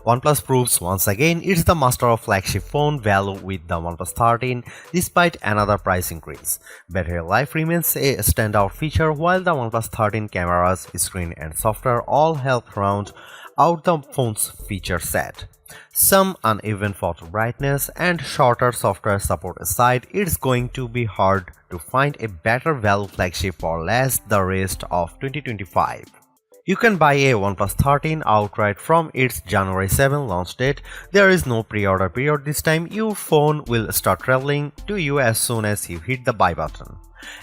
OnePlus proves once again it's the master of flagship phone value with the OnePlus 13 despite another price increase. Battery life remains a standout feature while the OnePlus 13 cameras, screen and software all help round out the phone's feature set. Some uneven photo brightness and shorter software support aside, it's going to be hard to find a better value flagship for less the rest of 2025. You can buy a OnePlus 13 outright from its January 7 launch date. There is no pre-order period this time. Your phone will start traveling to you as soon as you hit the buy button.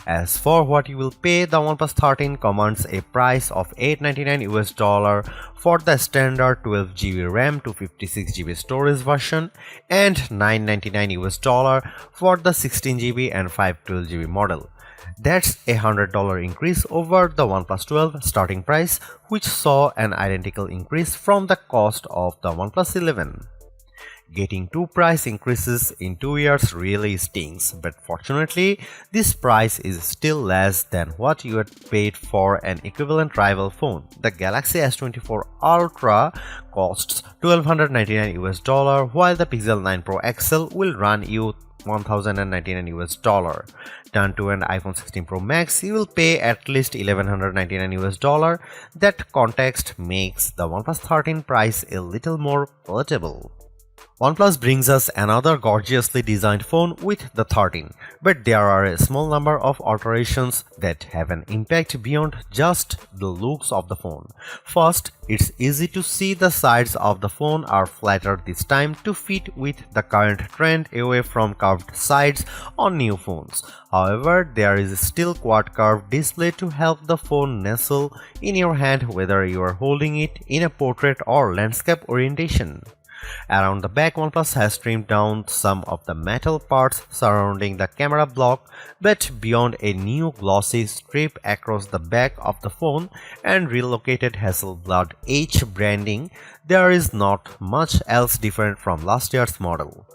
As for what you will pay, the OnePlus 13 commands a price of $899 for the standard 12GB RAM to 56GB storage version and $999 for the 16GB and 512GB model. That's a $100 increase over the OnePlus 12 starting price, which saw an identical increase from the cost of the OnePlus 11. Getting two price increases in 2 years really stings, but fortunately, this price is still less than what you had paid for an equivalent rival phone. The Galaxy S24 Ultra costs $1,299 while the Pixel 9 Pro XL will run you $1,099. Turn to an iPhone 16 Pro Max, you will pay at least $1,199. That context makes the OnePlus 13 price a little more palatable. OnePlus brings us another gorgeously designed phone with the 13, but there are a small number of alterations that have an impact beyond just the looks of the phone. First, it's easy to see the sides of the phone are flatter this time to fit with the current trend away from curved sides on new phones. However, there is still quad curved display to help the phone nestle in your hand whether you are holding it in a portrait or landscape orientation. Around the back, OnePlus has trimmed down some of the metal parts surrounding the camera block, but beyond a new glossy strip across the back of the phone and relocated Hasselblad H branding, there is not much else different from last year's model.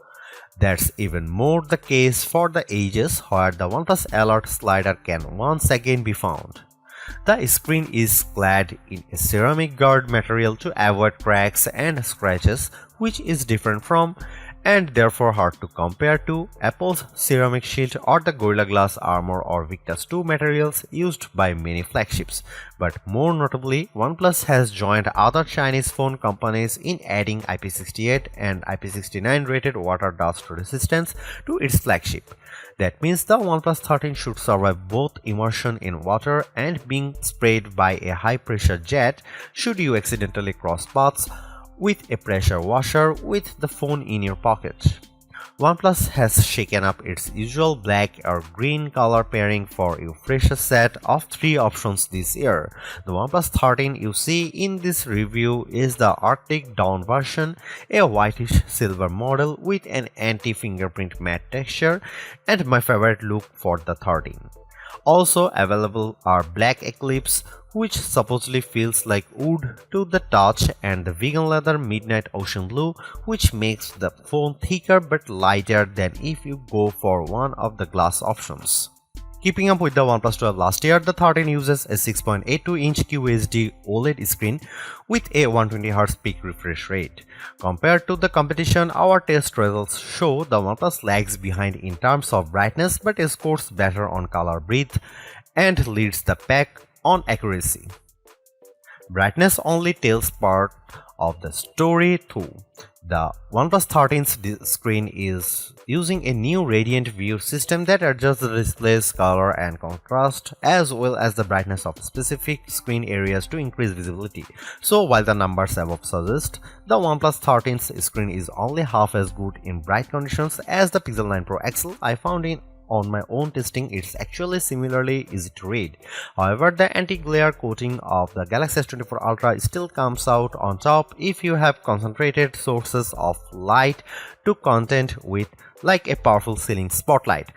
That's even more the case for the edges where the OnePlus Alert slider can once again be found. The screen is clad in a ceramic guard material to avoid cracks and scratches, which is different from and therefore hard to compare to Apple's ceramic shield or the Gorilla Glass Armor or Victus 2 materials used by many flagships. But more notably, OnePlus has joined other Chinese phone companies in adding IP68 and IP69 rated water dust resistance to its flagship. That means the OnePlus 13 should survive both immersion in water and being sprayed by a high-pressure jet should you accidentally cross paths with a pressure washer with the phone in your pocket. OnePlus has shaken up its usual black or green color pairing for a fresher set of 3 options this year. The OnePlus 13 you see in this review is the Arctic Dawn version, a whitish silver model with an anti-fingerprint matte texture, and my favorite look for the 13. Also available are Black Eclipse, which supposedly feels like wood to the touch, and the vegan leather Midnight Ocean Blue, which makes the phone thicker but lighter than if you go for one of the glass options. Keeping up with the OnePlus 12 last year, the 13 uses a 6.82-inch QHD OLED screen with a 120Hz peak refresh rate. Compared to the competition, our test results show the OnePlus lags behind in terms of brightness but scores better on color breadth and leads the pack on accuracy. Brightness only tells part of the story too. The OnePlus 13's screen is using a new Radiant View system that adjusts the display's color and contrast as well as the brightness of specific screen areas to increase visibility. So while the numbers above suggest the OnePlus 13's screen is only half as good in bright conditions as the Pixel 9 Pro XL, I found on my own testing it's actually similarly easy to read. However, the anti-glare coating of the Galaxy S24 Ultra still comes out on top if you have concentrated sources of light to content with like a powerful ceiling spotlight.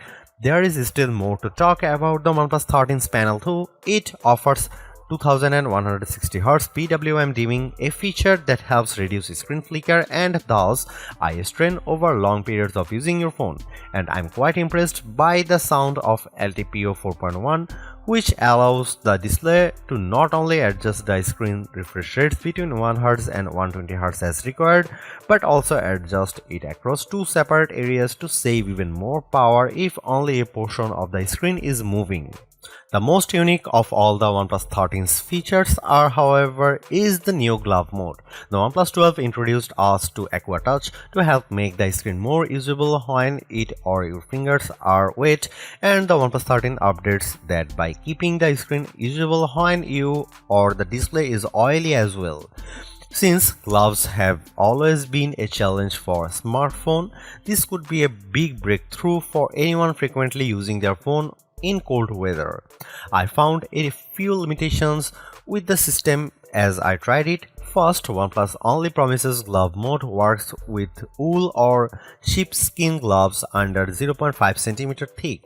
There is still more to talk about the OnePlus 13's panel though. It offers 2160Hz PWM dimming, a feature that helps reduce screen flicker and thus eye strain over long periods of using your phone. And I'm quite impressed by the sound of LTPO 4.1, which allows the display to not only adjust the screen refresh rates between 1Hz and 120Hz as required, but also adjust it across two separate areas to save even more power if only a portion of the screen is moving. The most unique of all the OnePlus 13's features however, is the new glove mode. The OnePlus 12 introduced us to Aqua Touch to help make the screen more usable when it or your fingers are wet, and the OnePlus 13 updates that by keeping the screen usable when you or the display is oily as well. Since gloves have always been a challenge for a smartphone, this could be a big breakthrough for anyone frequently using their phone in cold weather. I found a few limitations with the system as I tried it. First, OnePlus only promises glove mode works with wool or sheepskin gloves under 0.5 cm thick.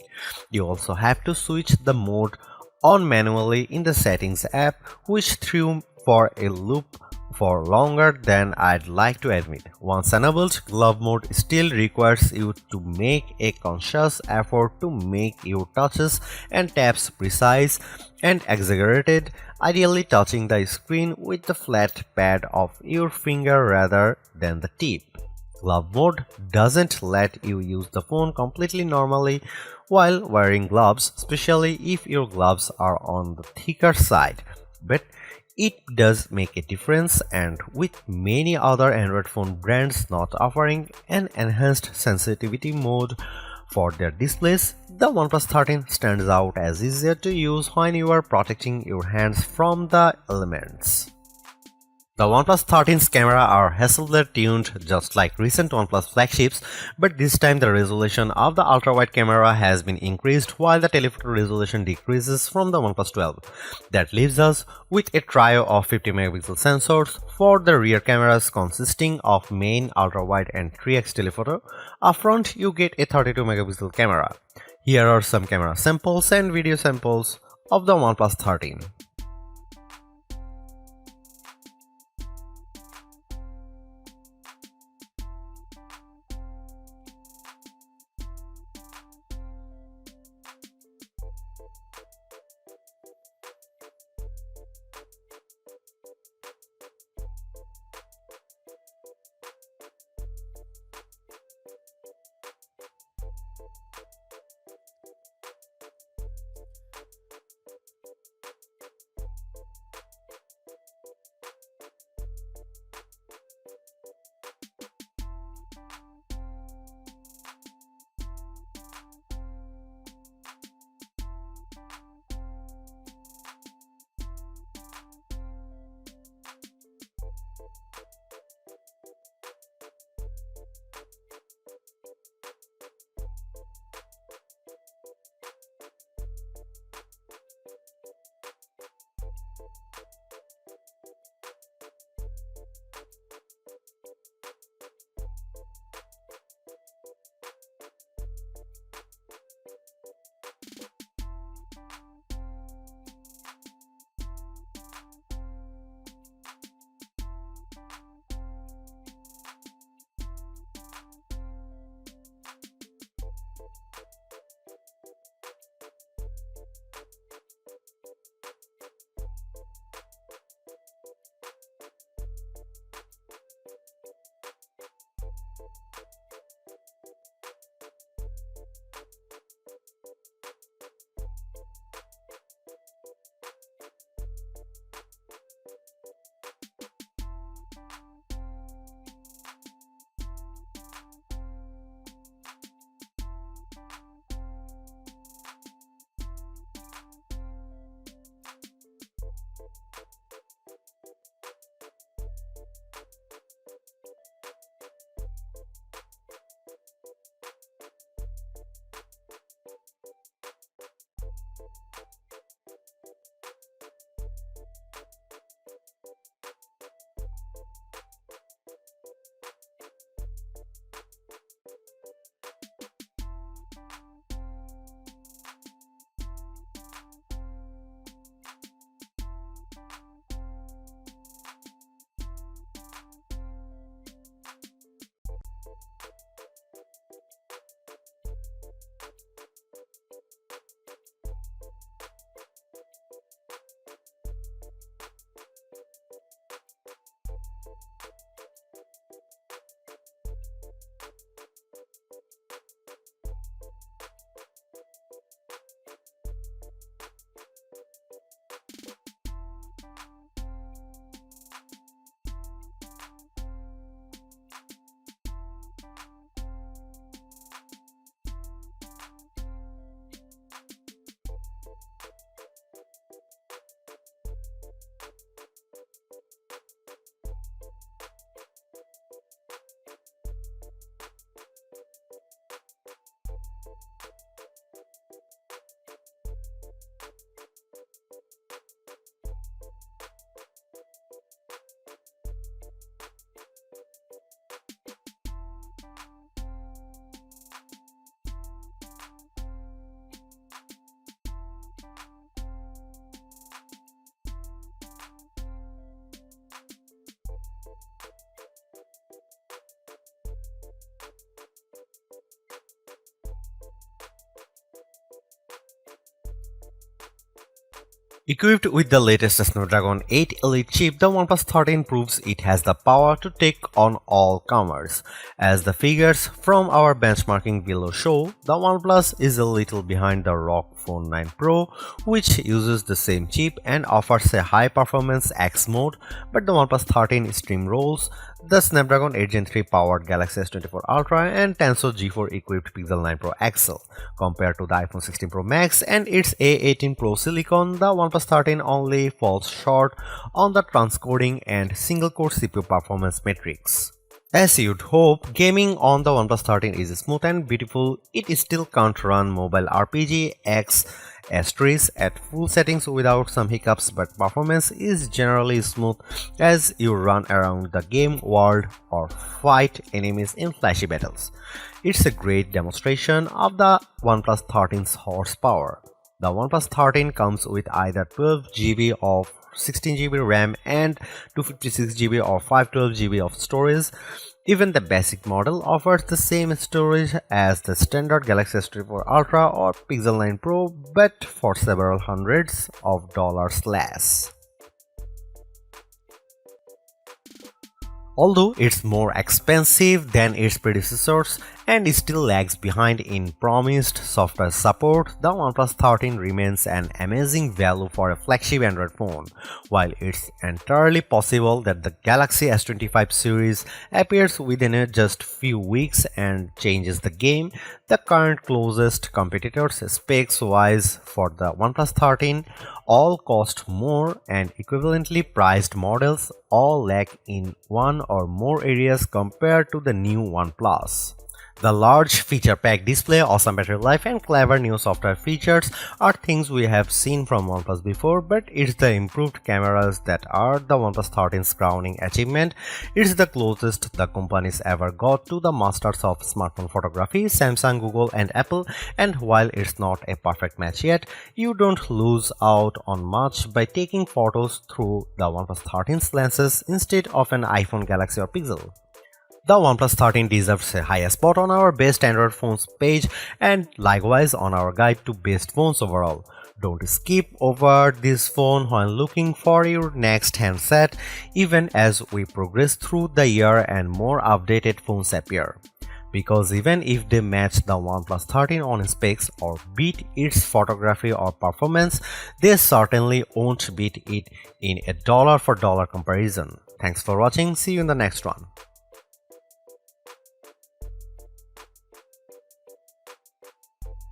You also have to switch the mode on manually in the settings app, which threw for a loop for longer than I'd like to admit. Once enabled, glove mode still requires you to make a conscious effort to make your touches and taps precise and exaggerated, ideally touching the screen with the flat pad of your finger rather than the tip. Glove mode doesn't let you use the phone completely normally while wearing gloves, especially if your gloves are on the thicker side. But it does make a difference, and with many other Android phone brands not offering an enhanced sensitivity mode for their displays, the OnePlus 13 stands out as easier to use when you are protecting your hands from the elements. The OnePlus 13's camera are Hasselblad tuned just like recent OnePlus flagships, but this time the resolution of the ultra-wide camera has been increased while the telephoto resolution decreases from the OnePlus 12. That leaves us with a trio of 50 megapixel sensors for the rear cameras consisting of main, ultra-wide and 3x telephoto. Up front you get a 32 megapixel camera. Here are some camera samples and video samples of the OnePlus 13. Equipped with the latest Snapdragon 8 Elite chip, the OnePlus 13 proves it has the power to take on all comers. As the figures from our benchmarking below show, the OnePlus is a little behind the ROG Phone 9 Pro, which uses the same chip and offers a high-performance X mode, but the OnePlus 13 steamrolls the Snapdragon 8 Gen 3 powered Galaxy S24 Ultra and Tensor G4 equipped Pixel 9 Pro XL. Compared to the iPhone 16 Pro Max and its A18 Pro Silicon, the OnePlus 13 only falls short on the transcoding and single-core CPU performance metrics. As you'd hope, gaming on the OnePlus 13 is smooth and beautiful. It still can't run mobile RPG X Asterisk at full settings without some hiccups, but performance is generally smooth as you run around the game world or fight enemies in flashy battles. It's a great demonstration of the OnePlus 13's horsepower. The OnePlus 13 comes with either 12GB of 16GB RAM and 256GB or 512GB of storage. Even the basic model offers the same storage as the standard Galaxy S24 Ultra or Pixel 9 Pro, but for several hundreds of dollars less. Although it's more expensive than its predecessors and still lags behind in promised software support, the OnePlus 13 remains an amazing value for a flagship Android phone. While it's entirely possible that the Galaxy S25 series appears within just few weeks and changes the game, the current closest competitors specs-wise for the OnePlus 13 all cost more, and equivalently priced models all lack in one or more areas compared to the new OnePlus. The large feature-packed display, awesome battery life, and clever new software features are things we have seen from OnePlus before, but it's the improved cameras that are the OnePlus 13's crowning achievement. It's the closest the company's ever got to the masters of smartphone photography, Samsung, Google, and Apple, and while it's not a perfect match yet, you don't lose out on much by taking photos through the OnePlus 13's lenses instead of an iPhone, Galaxy, or Pixel. The OnePlus 13 deserves a high spot on our best Android phones page and likewise on our guide to best phones overall. Don't skip over this phone when looking for your next handset, even as we progress through the year and more updated phones appear. Because even if they match the OnePlus 13 on specs or beat its photography or performance, they certainly won't beat it in a dollar-for-dollar comparison. Thanks for watching, see you in the next one.